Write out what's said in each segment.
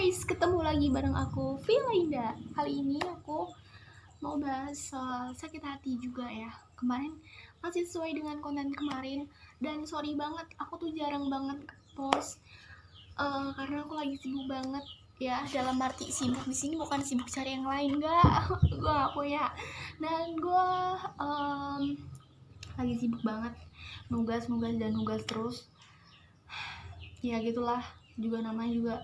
guys, ketemu lagi bareng aku Vila Indah. Kali ini aku mau bahas soal sakit hati juga ya. Kemarin masih sesuai dengan konten kemarin. Dan sorry banget, aku tuh jarang banget post karena aku lagi sibuk banget ya. Dalam arti sibuk di sini bukan sibuk cari yang lain, enggak. Gue gak punya. Dan gue lagi sibuk banget, nugas dan nugas terus. Ya gitulah, juga namanya juga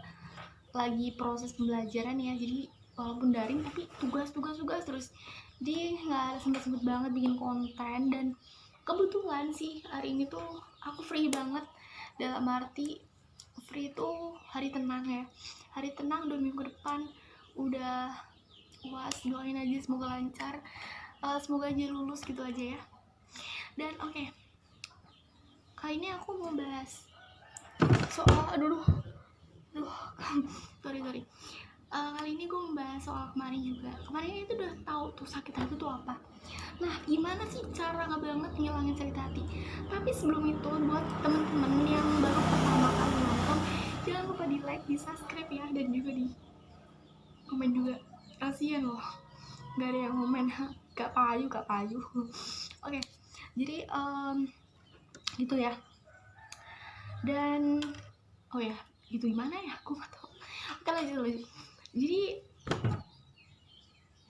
lagi proses pembelajaran ya, jadi walaupun daring tapi tugas terus, jadi nggak sempet banget bikin konten. Dan kebetulan sih hari ini tuh aku free banget, dalam arti free itu hari tenang ya, hari tenang 2 minggu depan udah UAS. Doain aja semoga lancar, semoga aja lulus gitu aja ya. Dan oke, kali ini aku mau bahas soal sorry. Kali ini gue membahas soal kemarin juga. Kemarin itu udah tahu tuh sakit hati itu apa. Nah, gimana sih cara banget ngilangin sakit hati? Tapi sebelum itu, buat temen-temen yang baru pertama kali nonton, jangan lupa di like, di subscribe ya, dan juga di komen juga. Kasian loh, gak ada yang komen. Gak payu. Oke, jadi gitu ya. Dan oh ya, gitu gimana ya? Aku gak tau. Oke, lanjut. Jadi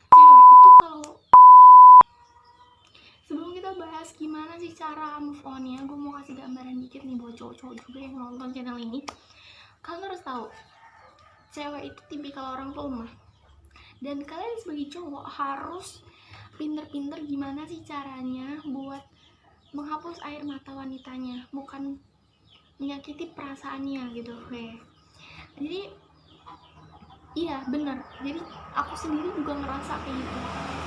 cewek itu kalau sebelum kita bahas gimana sih cara move on ya, gue mau kasih gambaran dikit nih buat cowok-cowok juga yang nonton channel ini. Kalian harus tahu, cewek itu tipikal orang tuh lemah. Dan kalian sebagai cowok harus pinter-pinter gimana sih caranya buat menghapus air mata wanitanya, bukan menyakiti perasaannya gitu. Oke. Jadi iya bener, jadi aku sendiri juga ngerasa kayak gitu.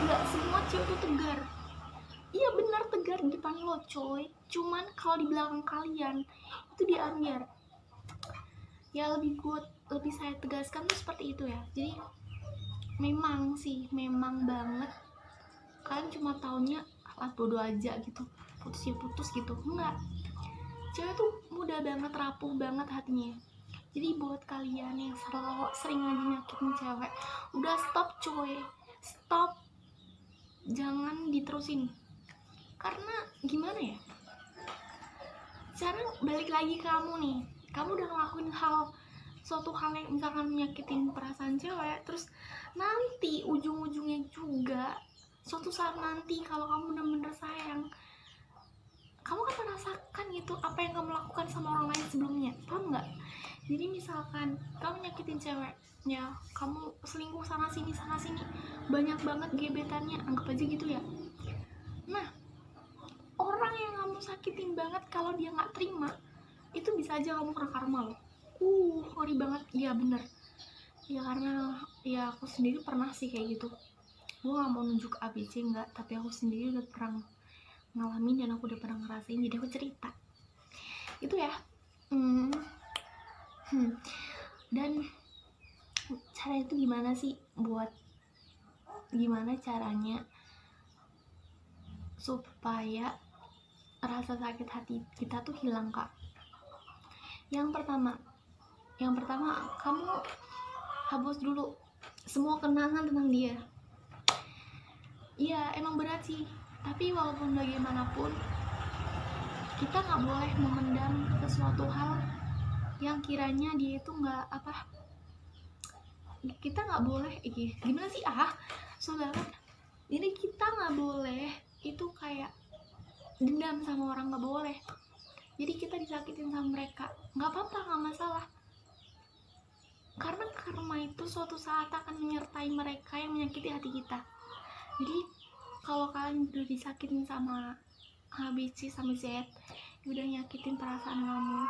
Nggak semua cewek tuh tegar. Iya bener, tegar di depan lo coy, cuman kalau di belakang kalian itu diambil. Ya lebih saya tegaskan tuh seperti itu ya. Jadi memang banget kalian cuma taunya bodo aja gitu, putus ya putus gitu. Enggak, cewek tuh mudah banget, rapuh banget hatinya. Jadi buat kalian yang sering aja nyakitin cewek, udah stop coy, stop, jangan diterusin. Karena gimana ya, sekarang balik lagi kamu nih, kamu udah ngelakuin suatu hal yang misalkan menyakitin perasaan cewek, terus nanti ujung-ujungnya juga suatu saat nanti kalau kamu bener-bener sayang, kamu kan merasakan gitu apa yang kamu lakukan sama orang lain sebelumnya, paham nggak? Jadi misalkan kamu nyakitin ceweknya, kamu selingkuh sana sini, banyak banget gebetannya, anggap aja gitu ya. Nah, orang yang kamu sakitin banget, kalau dia nggak terima, itu bisa aja kamu kena karma loh. Ngeri banget. Iya bener ya, karena ya aku sendiri pernah sih kayak gitu. Gue nggak mau nunjuk ABC enggak, tapi aku sendiri udah pernah ngalamin dan aku udah pernah ngerasain, jadi aku cerita itu ya. Dan cara itu gimana sih, gimana caranya supaya rasa sakit hati kita tuh hilang, Kak? Yang pertama kamu hapus dulu semua kenangan tentang dia. Iya emang berat sih, tapi walaupun bagaimanapun kita nggak boleh memendam sesuatu hal yang kiranya dia itu nggak kita nggak boleh gimana sih saudara. Jadi kita nggak boleh itu kayak dendam sama orang, nggak boleh. Jadi kita disakitin sama mereka nggak apa-apa, nggak masalah, karena karma itu suatu saat akan menyertai mereka yang menyakiti hati kita. Jadi kalau kalian udah disakitin sama ABC sama Z, udah nyakitin perasaan kamu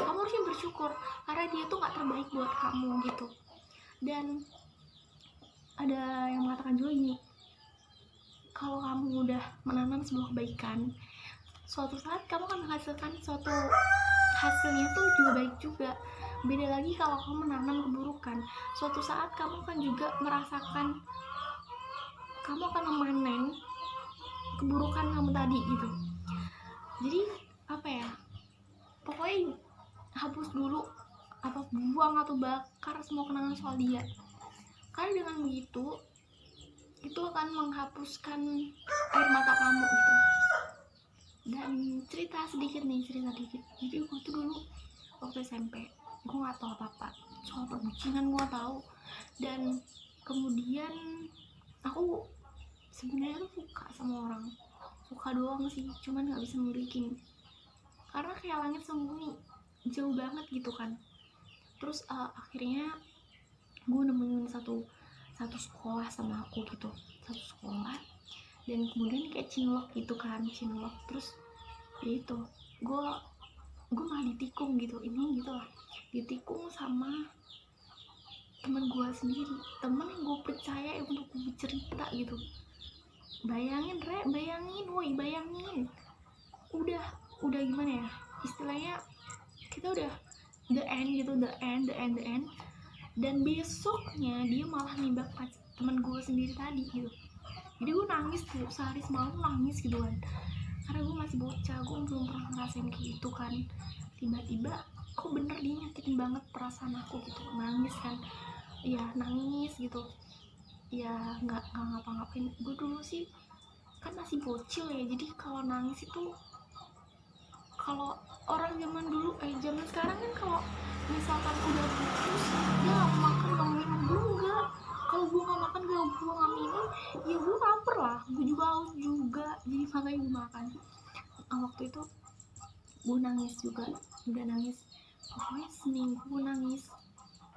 harusnya bersyukur karena dia tuh gak terbaik buat kamu gitu. Dan ada yang mengatakan juga gini, kalau kamu udah menanam sebuah kebaikan, suatu saat kamu akan menghasilkan suatu hasilnya tuh juga baik juga. Beda lagi kalau kamu menanam keburukan, suatu saat kamu kan juga merasakan, kamu akan memanen keburukan kamu tadi gitu. Jadi pokoknya hapus dulu buang atau bakar semua kenangan soal dia, karena dengan begitu itu akan menghapuskan air mata kamu gitu. Dan cerita dikit. Jadi gue tuh dulu waktu SMP gue nggak tahu apa soal perbucinan, gue tahu. Dan kemudian aku sebenarnya tuh suka sama orang, suka doang sih, cuman nggak bisa milikin karena kayak langit sembunyi jauh banget gitu kan. Terus akhirnya gue nemuin satu sekolah sama aku gitu, satu sekolah, dan kemudian kayak cinlok gitu kan, terus ya itu gue malah ditikung gitu, ini gitu lah, ditikung sama temen gue sendiri, temen yang gue percaya untuk gue cerita gitu. Bayangin udah gimana ya istilahnya, kita udah the end. Dan besoknya dia malah nembak teman gue sendiri tadi gitu. Jadi gue nangis tuh sehari semalam, nangis gitu kan, karena gue masih bocah, gue belum pernah ngerasain kayak gitu kan. Tiba-tiba kok bener dia nyakitin banget perasaan aku gitu, nangis kan, ya nangis gitu, ya nggak ngapa-ngapain. Gue dulu sih kan masih bocil ya, jadi kalau nangis itu, kalau orang zaman dulu zaman sekarang kan kalau misalkan udah putus dia nggak makan nggak minum dulu, enggak. Kalau gue nggak makan gue nggak minum, ya gue lapar lah, gue juga haus juga, jadi makanya gue makan. Waktu itu gue nangis juga, udah nangis pokoknya seminggu gue nangis,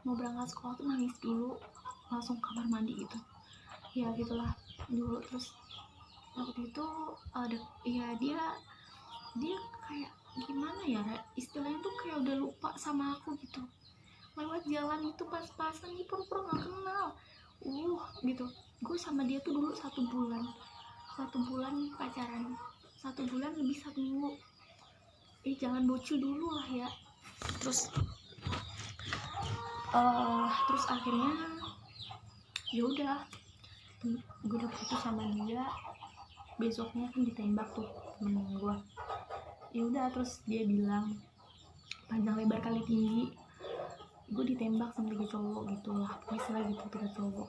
mau berangkat sekolah tuh nangis dulu, langsung kamar mandi gitu, ya gitulah dulu. Terus waktu itu ada ya dia kayak gimana ya, istilahnya tuh kayak udah lupa sama aku gitu, lewat jalan itu pas-pasan nih, pura-pura gak kenal gitu. Gue sama dia tuh dulu 1 bulan pacaran, 1 bulan lebih 1 minggu. Jangan bocil dulu lah ya. Terus akhirnya ya udah, gue udah putus sama dia, besoknya kan ditembak tuh temen gue. Ya udah, terus dia bilang panjang lebar kali tinggi, gue ditembak sama 3 cowok gitu lah, misalnya gitu, 3 cowok.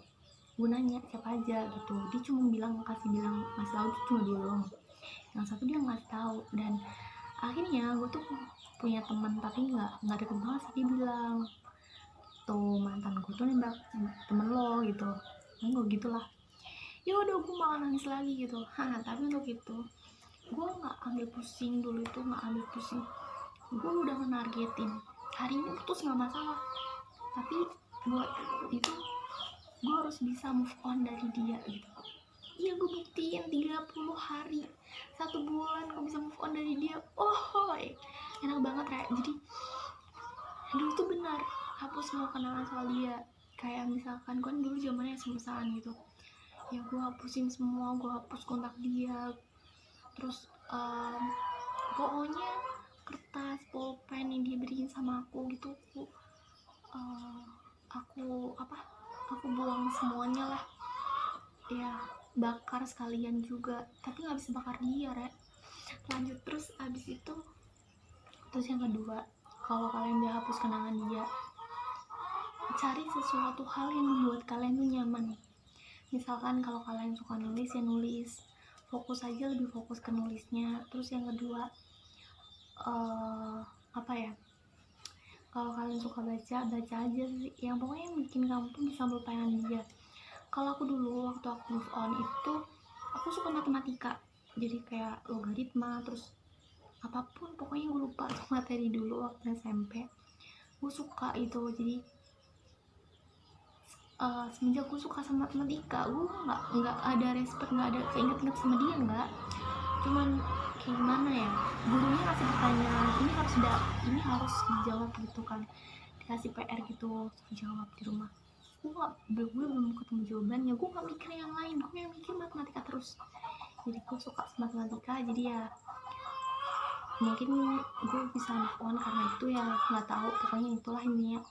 Gue nanya siapa aja gitu, dia cuma ngasih tahu tuh cuma dia doang, yang satu dia nggak tahu. Dan akhirnya gue tuh punya teman tapi nggak deket banget sih, dia bilang tuh mantan gue tuh nembak temen lo gitu, gue gitulah. Ya udah, gue malah nangis lagi gitu. Tapi untuk itu gue nggak ambil pusing dulu, itu nggak ambil pusing. Gue udah menargetin hari ini putus nggak masalah, tapi buat itu gue harus bisa move on dari dia gitu. Iya, gue buktiin 30 hari 1 bulan gue bisa move on dari dia. Enak banget ya. Jadi dulu tuh benar hapus semua kenangan soal dia. Kayak misalkan kan dulu zamannya SMS-an gitu ya, gue hapusin semua, gue hapus kontak dia. Terus pokoknya kertas, pulpen yang dia beriin sama aku gitu, aku buang semuanya lah ya, bakar sekalian juga, tapi nggak bisa bakar dia lanjut. Terus abis itu, terus yang kedua, kalau kalian udah hapus kenangan dia, cari sesuatu hal yang membuat kalian tuh nyaman. Misalkan kalau kalian suka nulis ya nulis, fokus aja, lebih fokus ke nulisnya. Terus yang kedua, kalau kalian suka baca aja sih, yang pokoknya yang bikin kamu tuh bisa melupakan dia. Kalau aku dulu waktu aku move on itu, aku suka matematika, jadi kayak logaritma, terus apapun pokoknya gue lupa tuh materi dulu waktu SMP. Gue suka itu, jadi semenjak gue suka sama matematika, gue nggak ada respect, nggak ada keinget sama dia, nggak. Cuman kayak gimana ya, gurunya ngasih pertanyaan, ini harus dijawab gitu kan, dikasih PR gitu, jawab di rumah. Gue belum ketemu jawabannya, gue nggak mikir yang lain, gue yang mikir matematika terus. Jadi gue suka sama matematika, jadi ya mungkin gue bisa move on karena itu ya, nggak tahu, pokoknya itulah intinya.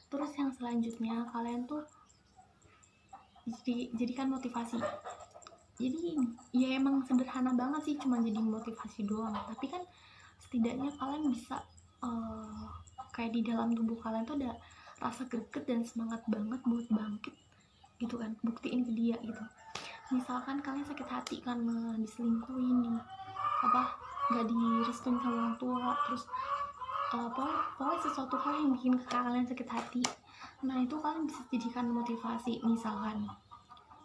Terus yang selanjutnya, kalian tuh jadikan motivasi. Jadi ya emang sederhana banget sih, cuma jadi motivasi doang, tapi kan setidaknya kalian bisa kayak di dalam tubuh kalian tuh ada rasa greget dan semangat banget buat bangkit gitu kan, buktiin ke dia gitu. Misalkan kalian sakit hati karena diselingkuhin, nggak direstuin sama orang tua, terus pokoknya sesuatu hal yang bikin kalian sakit hati, nah itu kalian bisa jadikan motivasi. Misalkan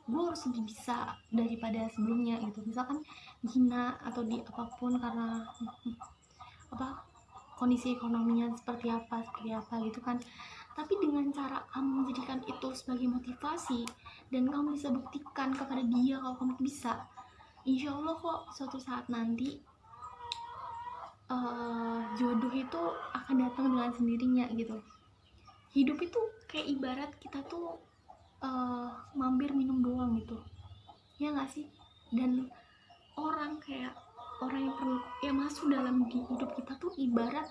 gue harus lebih bisa daripada sebelumnya gitu, misalkan hina atau di apapun karena kondisi ekonominya seperti apa gitu kan. Tapi dengan cara kamu menjadikan itu sebagai motivasi dan kamu bisa buktikan kepada dia kalau kamu bisa, insya Allah kok suatu saat nanti jodoh itu akan datang dengan sendirinya gitu. Hidup itu kayak ibarat kita tuh mampir minum doang gitu, ya nggak sih? Dan orang yang masuk dalam hidup kita tuh ibarat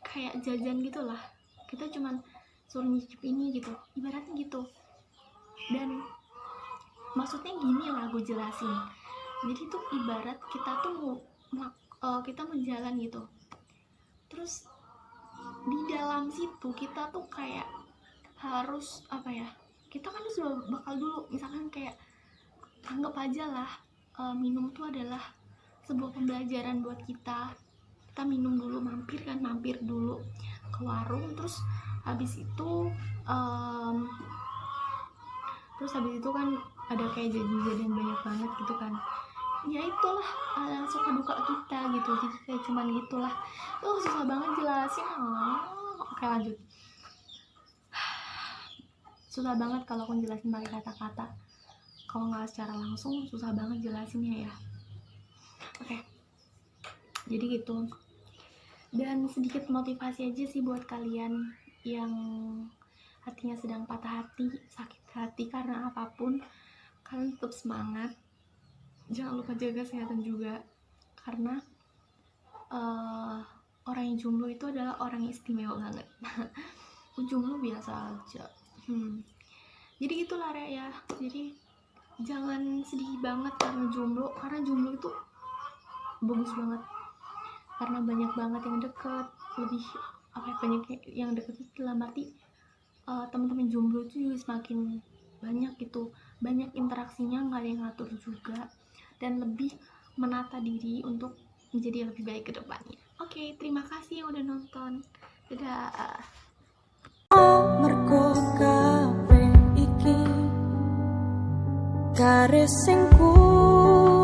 kayak jajan gitulah, kita cuman suruh nyicip ini gitu, ibaratnya gitu. Dan maksudnya gini lah gue jelasin, jadi tuh ibarat kita tuh kita menjalan gitu, terus di dalam situ kita tuh kayak harus kita kan sudah bakal dulu, misalkan kayak anggap aja lah minum tuh adalah sebuah pembelajaran buat kita minum dulu, mampir dulu ke warung, terus habis itu kan ada kayak jajan banyak banget gitu kan, ya itulah suka duka kita gitu. Jadi kayak cuman gitulah, susah banget jelasin. Oke lanjut. Susah banget kalau aku jelasin pakai kata-kata, kalau nggak secara langsung susah banget jelasinnya ya. Oke, jadi gitu. Dan sedikit motivasi aja sih buat kalian yang hatinya sedang patah hati, sakit hati karena apapun, kalian tetap semangat. Jangan lupa jaga kesehatan juga, karena orang yang jomblo itu adalah orang yang istimewa banget. Jomblo biasa aja. Jadi gitulah ya. Jadi jangan sedih banget karena jomblo itu bagus banget, karena banyak banget yang deket, lebih banyak yang deket itu dalam arti teman-teman jomblo itu juga semakin banyak gitu, banyak interaksinya, nggak ada yang ngatur juga, dan lebih menata diri untuk menjadi lebih baik ke depannya. Oke, terima kasih yang udah nonton. Dadah. Mergo kabeh iki garis sing kuwasa,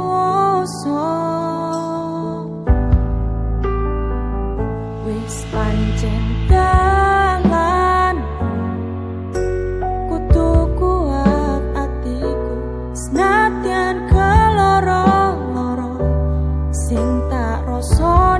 wis pancen dalan kudu kuat atiku, senadyan keloro-loro sing tak rasa.